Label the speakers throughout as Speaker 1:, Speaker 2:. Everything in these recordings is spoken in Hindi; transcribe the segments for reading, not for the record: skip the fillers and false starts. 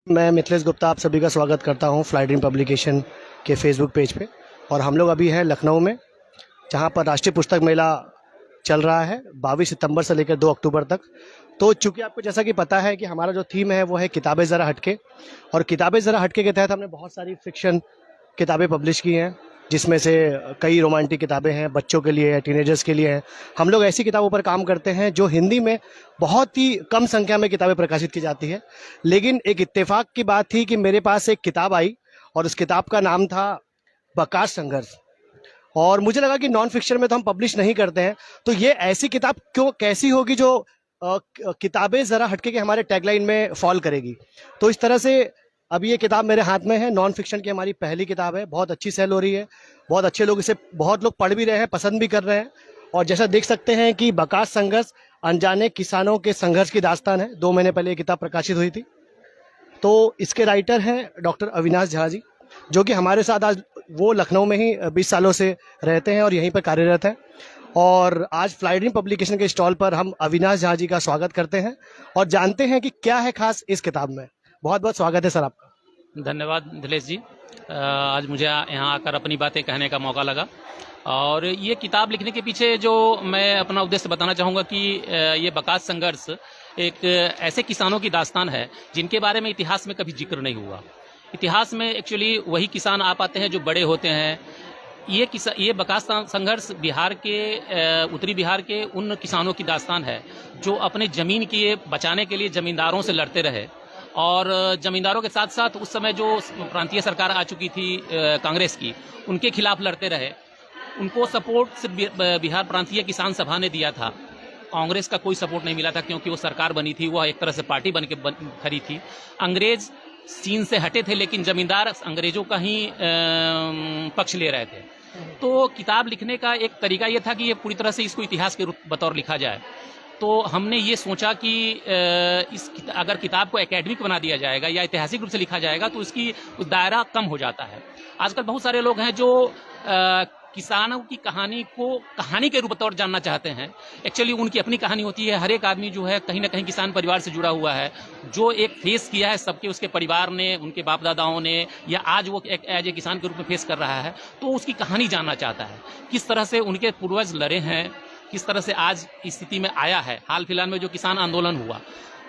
Speaker 1: मैं मिथिलेश गुप्ता आप सभी का स्वागत करता हूं फ्लाई ड्रीम पब्लिकेशन के फेसबुक पेज पे। और हम लोग अभी हैं लखनऊ में, जहां पर राष्ट्रीय पुस्तक मेला चल रहा है 22 सितंबर से लेकर 2 अक्टूबर तक। तो चूंकि आपको जैसा कि पता है कि हमारा जो थीम है वो है किताबें ज़रा हटके, और किताबें ज़रा हटके के तहत हमने बहुत सारी फिक्शन किताबें पब्लिश की हैं, जिसमें से कई रोमांटिक किताबें हैं, बच्चों के लिए है, टीनेजर्स के लिए हैं। हम लोग ऐसी किताबों पर काम करते हैं जो हिंदी में बहुत ही कम संख्या में किताबें प्रकाशित की जाती है। लेकिन एक इत्तेफाक की बात थी कि मेरे पास एक किताब आई और उस किताब का नाम था बकास संघर्ष। और मुझे लगा कि नॉन फिक्शन में तो हम पब्लिश नहीं करते हैं, तो ये ऐसी किताब क्यों कैसी होगी जो किताबें ज़रा हटके के हमारे टैगलाइन में फॉल करेगी। तो इस तरह से अभी ये किताब मेरे हाथ में है, नॉन फिक्शन की हमारी पहली किताब है, बहुत अच्छी सेल हो रही है, बहुत अच्छे लोग इसे बहुत लोग पढ़ भी रहे हैं, पसंद भी कर रहे हैं। और जैसा देख सकते हैं कि बकास संघर्ष अनजाने किसानों के संघर्ष की दास्तान है। 2 महीने पहले ये किताब प्रकाशित हुई थी। तो इसके राइटर हैं डॉक्टर अविनाश झा जी, जो कि हमारे साथ आज वो लखनऊ में ही 20 सालों से रहते हैं और यहीं पर कार्यरत हैं। और आज फ्लाई ड्रीम पब्लिकेशन के स्टॉल पर हम अविनाश झा जी का स्वागत करते हैं और जानते हैं कि क्या है खास इस किताब में। बहुत बहुत स्वागत है सर आपका।
Speaker 2: धन्यवाद मिथिलेश जी। आज मुझे यहाँ आकर अपनी बातें कहने का मौका लगा। और ये किताब लिखने के पीछे जो मैं अपना उद्देश्य बताना चाहूँगा कि ये बकास संघर्ष एक ऐसे किसानों की दास्तान है जिनके बारे में इतिहास में कभी जिक्र नहीं हुआ। इतिहास में एक्चुअली वही किसान आ पाते हैं जो बड़े होते हैं। ये बकास संघर्ष बिहार के उत्तरी बिहार के उन किसानों की दास्तान है जो अपने ज़मीन के बचाने के लिए ज़मींदारों से लड़ते रहे। और ज़मींदारों के साथ साथ उस समय जो प्रांतीय सरकार आ चुकी थी कांग्रेस की, उनके खिलाफ लड़ते रहे। उनको सपोर्ट सिर्फ बिहार प्रांतीय किसान सभा ने दिया था, कांग्रेस का कोई सपोर्ट नहीं मिला था, क्योंकि वो सरकार बनी थी, वह एक तरह से पार्टी बन के खड़ी थी। अंग्रेज चीन से हटे थे, लेकिन जमींदार अंग्रेजों का ही पक्ष ले रहे थे। तो किताब लिखने का एक तरीका ये था कि ये पूरी तरह से इसको इतिहास के बतौर लिखा जाए। तो हमने ये सोचा कि अगर किताब को एकेडमिक बना दिया जाएगा या ऐतिहासिक रूप से लिखा जाएगा तो इसकी दायरा कम हो जाता है। आजकल बहुत सारे लोग हैं जो किसानों की कहानी को कहानी के रूप तौर जानना चाहते हैं। एक्चुअली उनकी अपनी कहानी होती है। हर एक आदमी जो है कहीं ना कहीं किसान परिवार से जुड़ा हुआ है, जो एक फेस किया है सबके उसके परिवार ने, उनके बाप दादाओं ने, या आज वो एक एज ए किसान के रूप में फेस कर रहा है, तो उसकी कहानी जानना चाहता है। किस तरह से उनके पूर्वज लड़े हैं, किस तरह से आज इस स्थिति में आया है। हाल फिलहाल में जो किसान आंदोलन हुआ,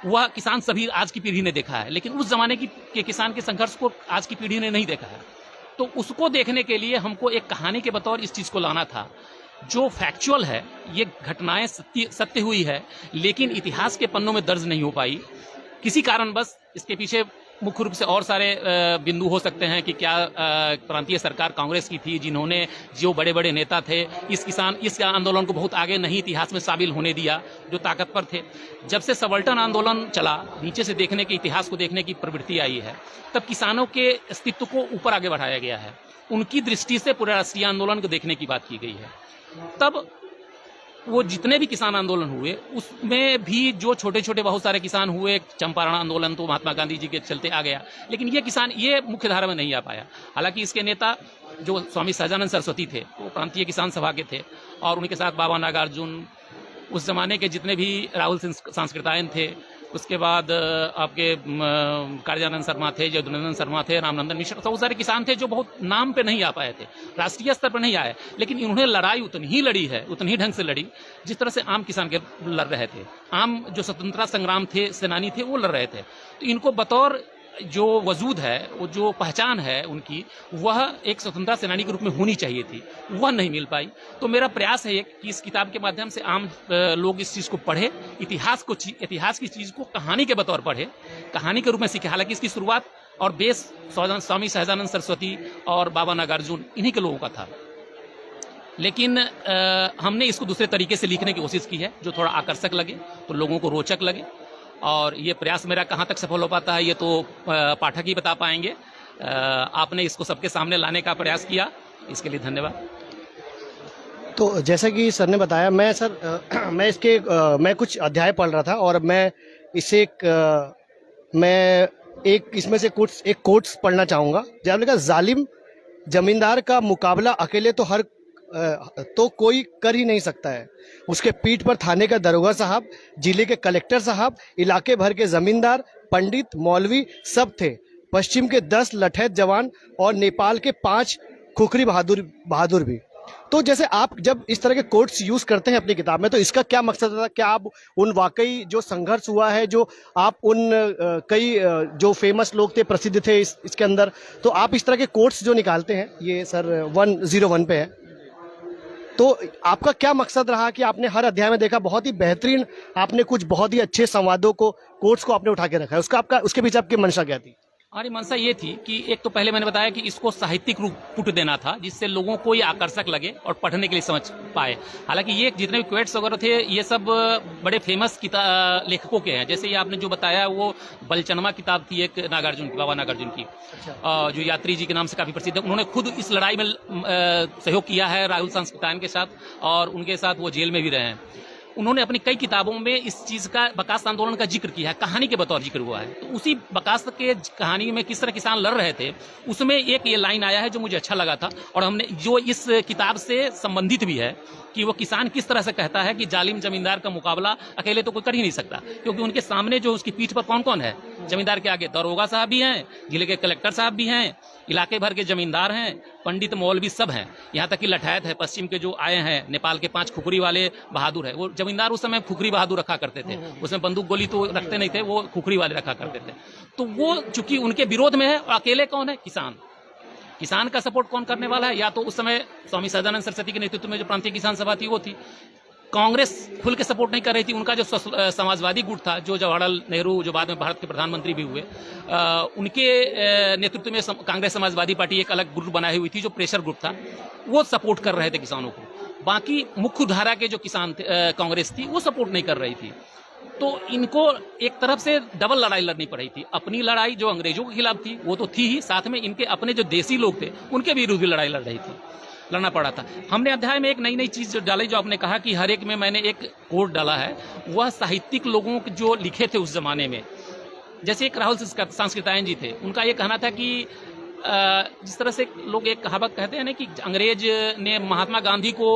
Speaker 2: वह किसान सभी आज की पीढ़ी ने देखा है, लेकिन उस जमाने के किसान के संघर्ष को आज की पीढ़ी ने नहीं देखा है। तो उसको देखने के लिए हमको एक कहानी के बतौर इस चीज़ को लाना था जो फैक्चुअल है। ये घटनाएं सत्य हुई है, लेकिन इतिहास के पन्नों में दर्ज नहीं हो पाई किसी कारणवश। इसके पीछे मुख्य रूप से और सारे बिंदु हो सकते हैं कि क्या प्रांतीय सरकार कांग्रेस की थी, जिन्होंने जो बड़े बड़े नेता थे इस आंदोलन को बहुत आगे नहीं इतिहास में शामिल होने दिया, जो ताकतवर थे। जब से सबाल्टर्न आंदोलन चला, नीचे से देखने के, इतिहास को देखने की प्रवृत्ति आई है, तब किसानों के अस्तित्व को ऊपर आगे बढ़ाया गया है। उनकी दृष्टि से पूरे राष्ट्रीय आंदोलन को देखने की बात की गई है। तब वो जितने भी किसान आंदोलन हुए, उसमें भी जो छोटे छोटे बहुत सारे किसान हुए, चंपारण आंदोलन तो महात्मा गांधी जी के चलते आ गया, लेकिन ये किसान ये मुख्य धारा में नहीं आ पाया। हालांकि इसके नेता जो स्वामी सहजानंद सरस्वती थे, वो प्रांतीय किसान सभा के थे, और उनके साथ बाबा नागार्जुन, उस जमाने के जितने भी राहुल सांस्कृतायन थे, उसके बाद आपके कार्यानंद शर्मा थे, जदुनंदन शर्मा थे, रामनंदन मिश्र, तो बहुत सारे किसान थे जो बहुत नाम पे नहीं आ पाए थे, राष्ट्रीय स्तर पर नहीं आए, लेकिन इन्होंने लड़ाई उतनी ही लड़ी है, उतनी ही ढंग से लड़ी जिस तरह से आम किसान के लड़ रहे थे। आम जो स्वतंत्रता संग्राम थे, सेनानी थे, वो लड़ रहे थे। तो इनको बतौर जो वजूद है, वो जो पहचान है उनकी, वह एक स्वतंत्रता सेनानी के रूप में होनी चाहिए थी, वह नहीं मिल पाई। तो मेरा प्रयास है कि इस किताब के माध्यम से आम लोग इस चीज़ को पढ़े, इतिहास की चीज़ को कहानी के बतौर पढ़े, कहानी के रूप में सीखे। हालांकि इसकी शुरुआत और बेस स्वामी सहजानंद सरस्वती और बाबा नागार्जुन, इन्हीं के लोगों का था, लेकिन हमने इसको दूसरे तरीके से लिखने की कोशिश की है जो थोड़ा आकर्षक लगे, तो लोगों को रोचक लगे। और ये प्रयास मेरा कहाँ तक सफल हो पाता है, ये तो पाठक ही बता पाएंगे। आपने इसको सबके सामने लाने का प्रयास किया, इसके लिए धन्यवाद।
Speaker 1: तो जैसा कि सर ने बताया, मैं कुछ अध्याय पढ़ रहा था और मैं इसमें से एक कोट्स पढ़ना चाहूँगा। जब आपने कहा, जालिम जमींदार का मुकाबला अकेले तो कोई कर ही नहीं सकता है। उसके पीठ पर थाने का दरोगा साहब, जिले के कलेक्टर साहब, इलाके भर के जमींदार, पंडित, मौलवी सब थे। पश्चिम के 10 लठैत जवान और नेपाल के 5 खुखरी बहादुर भी। तो जैसे आप जब इस तरह के कोट्स यूज करते हैं अपनी किताब में, तो इसका क्या मकसद था? क्या आप उन वाकई जो संघर्ष हुआ है, जो आप उन कई जो फेमस लोग थे, प्रसिद्ध थे इसके अंदर, तो आप इस तरह के कोट्स जो निकालते हैं, ये सर 101 पे है, तो आपका क्या मकसद रहा कि आपने हर अध्याय में देखा बहुत ही बेहतरीन, आपने कुछ बहुत ही अच्छे संवादों को, कोट्स को आपने उठा के रखा है, उसके पीछे आपकी मंशा क्या थी?
Speaker 2: हमारी मंशा ये थी कि एक तो पहले मैंने बताया कि इसको साहित्यिक रूप पुट देना था, जिससे लोगों को ये आकर्षक लगे और पढ़ने के लिए समझ पाए। हालांकि ये जितने भी क्वेट्स वगैरह थे, ये सब बड़े फेमस लेखकों के हैं। जैसे ये आपने जो बताया, वो बलचनमा किताब थी एक नागार्जुन की, बाबा नागार्जुन की, जो यात्री जी के नाम से काफी प्रसिद्ध है। उन्होंने खुद इस लड़ाई में सहयोग किया है राहुल सांस्कृतायन के साथ, और उनके साथ वो जेल में भी रहे हैं। उन्होंने अपनी कई किताबों में इस चीज का, बकास आंदोलन का जिक्र किया है, कहानी के बतौर जिक्र हुआ है। तो उसी बकास के कहानी में किस तरह किसान लड़ रहे थे, उसमें एक ये लाइन आया है जो मुझे अच्छा लगा था, और हमने जो इस किताब से संबंधित भी है, कि वो किसान किस तरह से कहता है कि जालिम जमींदार का मुकाबला अकेले तो कोई कर ही नहीं सकता, क्योंकि उनके सामने जो उसकी पीठ पर कौन कौन है, जमींदार के आगे दरोगा साहब भी हैं, जिले के कलेक्टर साहब भी हैं, इलाके भर के जमींदार हैं, पंडित मौलवी सब हैं, यहाँ तक कि लठैत है, पश्चिम के जो आए हैं, नेपाल के 5 खुखरी वाले बहादुर है। वो जमींदार उस समय खुखरी बहादुर रखा करते थे, उसमें बंदूक गोली तो रखते नहीं थे, वो खुखरी वाले रखा करते थे। तो वो चूंकि उनके विरोध में है, और अकेले कौन है, किसान। किसान का सपोर्ट कौन करने वाला है? या तो उस समय स्वामी सदानंद सरस्वती के नेतृत्व में जो प्रांतीय किसान सभा थी वो थी। कांग्रेस खुल के सपोर्ट नहीं कर रही थी। उनका जो समाजवादी गुट था, जो जवाहरलाल नेहरू, जो बाद में भारत के प्रधानमंत्री भी हुए, उनके नेतृत्व में कांग्रेस समाजवादी पार्टी एक अलग ग्रुप बनाई हुई थी, जो प्रेशर ग्रुप था, वो सपोर्ट कर रहे थे किसानों को। बाकी मुख्य धारा के जो किसान कांग्रेस थी, वो सपोर्ट नहीं कर रही थी। तो इनको एक तरफ से डबल लड़ाई लड़नी पड़ी थी। अपनी लड़ाई जो अंग्रेजों के खिलाफ थी वो तो थी ही, साथ में इनके अपने जो देसी लोग थे उनके विरुद्ध भी लड़ाई लड़ना पड़ा था। हमने अध्याय में एक नई नई चीज डाली, जो आपने कहा कि हर एक में मैंने एक कोड डाला है, वह साहित्यिक लोगों जो लिखे थे उस जमाने में। जैसे एक राहुल सांस्कृतायन जी थे, उनका ये कहना था कि जिस तरह से लोग एक कहावत कहते हैं ना कि अंग्रेज ने महात्मा गांधी को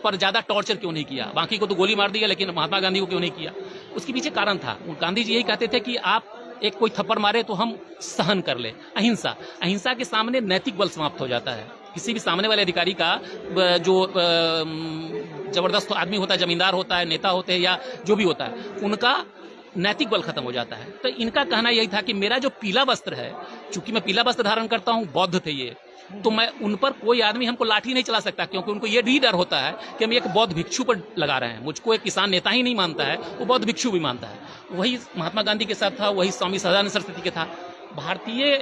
Speaker 2: पर ज्यादा टॉर्चर क्यों नहीं किया, बाकी को तो गोली मार दिया, लेकिन महात्मा गांधी को क्यों नहीं किया। उसके पीछे कारण था। गांधी जी यही कहते थे कि आप एक कोई थप्पड़ मारे तो हम सहन कर ले। अहिंसा के सामने नैतिक बल समाप्त हो जाता है। किसी भी सामने वाले अधिकारी का जो जबरदस्त आदमी होता है, जमींदार होता है, नेता होते हैं, या जो भी होता है, उनका नैतिक बल खत्म हो जाता है। तो इनका कहना यही था कि मेरा जो पीला वस्त्र है, चूंकि मैं पीला वस्त्र धारण करता हूं, बौद्ध थे ये, तो मैं उन पर कोई आदमी हमको लाठी नहीं चला सकता, क्योंकि उनको ये भी डर होता है कि हम एक बौद्ध भिक्षु पर लगा रहे हैं। मुझको एक किसान नेता ही नहीं मानता है, वो बौद्ध भिक्षु भी मानता है। वही महात्मा गांधी के साथ था, वही स्वामी सदानंद सरस्वती के था। भारतीय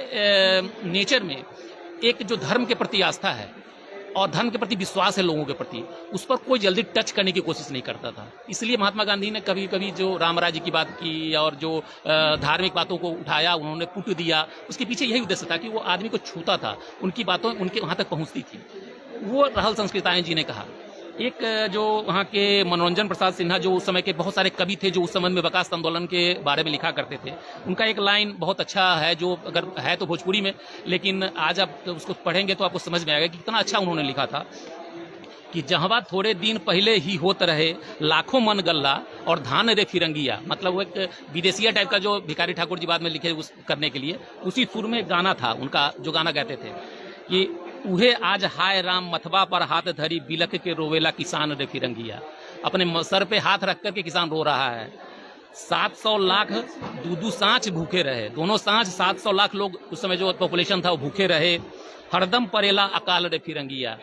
Speaker 2: नेचर में एक जो धर्म के प्रति आस्था है और धर्म के प्रति विश्वास है लोगों के प्रति, उस पर कोई जल्दी टच करने की कोशिश नहीं करता था। इसलिए महात्मा गांधी ने कभी कभी जो राम राज्य की बात की और जो धार्मिक बातों को उठाया, उन्होंने पुट दिया, उसके पीछे यही उद्देश्य था कि वो आदमी को छूता था, उनकी बातों उनके वहां तक पहुंचती थी। वो राहुल सांस्कृतायन जी ने कहा। एक जो वहाँ के मनोरंजन प्रसाद सिन्हा, जो उस समय के बहुत सारे कवि थे, जो उस समय में बकास आंदोलन के बारे में लिखा करते थे, उनका एक लाइन बहुत अच्छा है, जो अगर है तो भोजपुरी में, लेकिन आज आप उसको पढ़ेंगे तो आपको समझ में आएगा कि कितना अच्छा उन्होंने लिखा था कि जहवा थोड़े दिन पहले ही होत रहे लाखों मन गल्ला और धान रे फिरंगिया। मतलब वो एक विदेशिया टाइप का, जो भिखारी ठाकुर जी बाद में लिखे उस करने के लिए, उसी सुर में गाना था उनका, जो गाना कहते थे कि उहे आज हाय राम मथबा पर हाथ धरी बिलक के रोवेला किसान रे फिरंगिया। अपने सर पे हाथ रख करके किसान रो रहा है। 700 लाख दूधू सांच भूखे रहे, दोनों सांच 700 लाख लोग उस समय जो पॉपुलेशन था वो भूखे रहे। हरदम परेला अकाल रे फिरंगिया,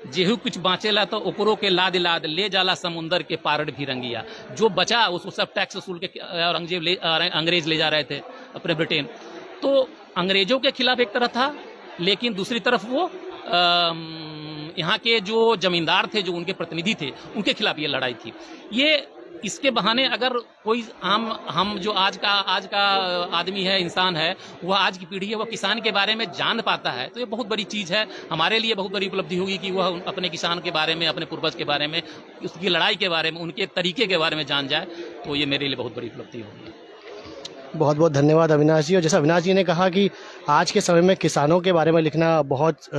Speaker 2: जेहू कुछ बाँचेला तो ओकरो के लाद लाद ले जाला समुंदर के पार फिरंगिया। जो बचा उसको सब टैक्स वसूल के अंग्रेज ले जा रहे थे अपने ब्रिटेन। तो अंग्रेजों के खिलाफ एक तरह था, लेकिन दूसरी तरफ वो यहाँ के जो जमींदार थे, जो उनके प्रतिनिधि थे, उनके खिलाफ ये लड़ाई थी। ये इसके बहाने अगर कोई हम जो आज का आदमी है, इंसान है, वह आज की पीढ़ी है, वह किसान के बारे में जान पाता है, तो ये बहुत बड़ी चीज़ है। हमारे लिए बहुत बड़ी उपलब्धि होगी कि वह अपने किसान के बारे में, अपने पूर्वज के बारे में, उसकी लड़ाई के बारे में, उनके तरीके के बारे में जान जाए, तो ये मेरे लिए बहुत बड़ी उपलब्धि होगी।
Speaker 1: बहुत बहुत धन्यवाद अविनाश जी। और जैसा अविनाश जी ने कहा कि आज के समय में किसानों के बारे में लिखना बहुत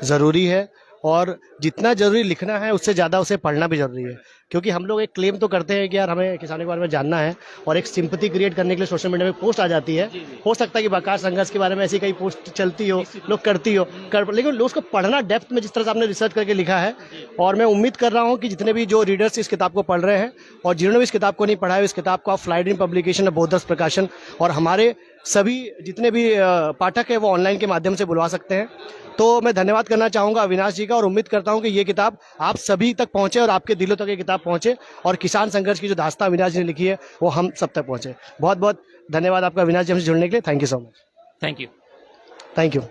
Speaker 1: ज़रूरी है, और जितना ज़रूरी लिखना है उससे ज़्यादा उसे पढ़ना भी ज़रूरी है, क्योंकि हम लोग एक क्लेम तो करते हैं कि यार हमें किसानों के बारे में जानना है और एक सिंपैथी क्रिएट करने के लिए सोशल मीडिया में पोस्ट आ जाती है। हो सकता है कि बकास संघर्ष के बारे में ऐसी कई पोस्ट चलती हो, लोग करती हो लेकिन लोग उसको पढ़ना डेप्थ में जिस तरह से आपने रिसर्च करके लिखा है, और मैं उम्मीद कर रहा हूँ कि जितने भी जो रीडर्स इस किताब को पढ़ रहे हैं और जिन्होंने भी इस किताब को नहीं पढ़ा है, इस किताब को आप फ्लाई ड्रीम पब्लिकेशन, बोधर्स प्रकाशन और हमारे सभी जितने भी पाठक हैं वो ऑनलाइन के माध्यम से बुलवा सकते हैं। तो मैं धन्यवाद करना चाहूँगा अविनाश जी का और उम्मीद करता हूँ कि ये किताब आप सभी तक पहुँचे और आपके दिलों तक ये किताब पहुँचे और किसान संघर्ष की जो दास्तां अविनाश जी ने लिखी है वो हम सब तक पहुँचे। बहुत बहुत धन्यवाद आपका अविनाश जी हमसे जुड़ने के लिए। Thank you so much.
Speaker 2: Thank you.
Speaker 1: Thank you.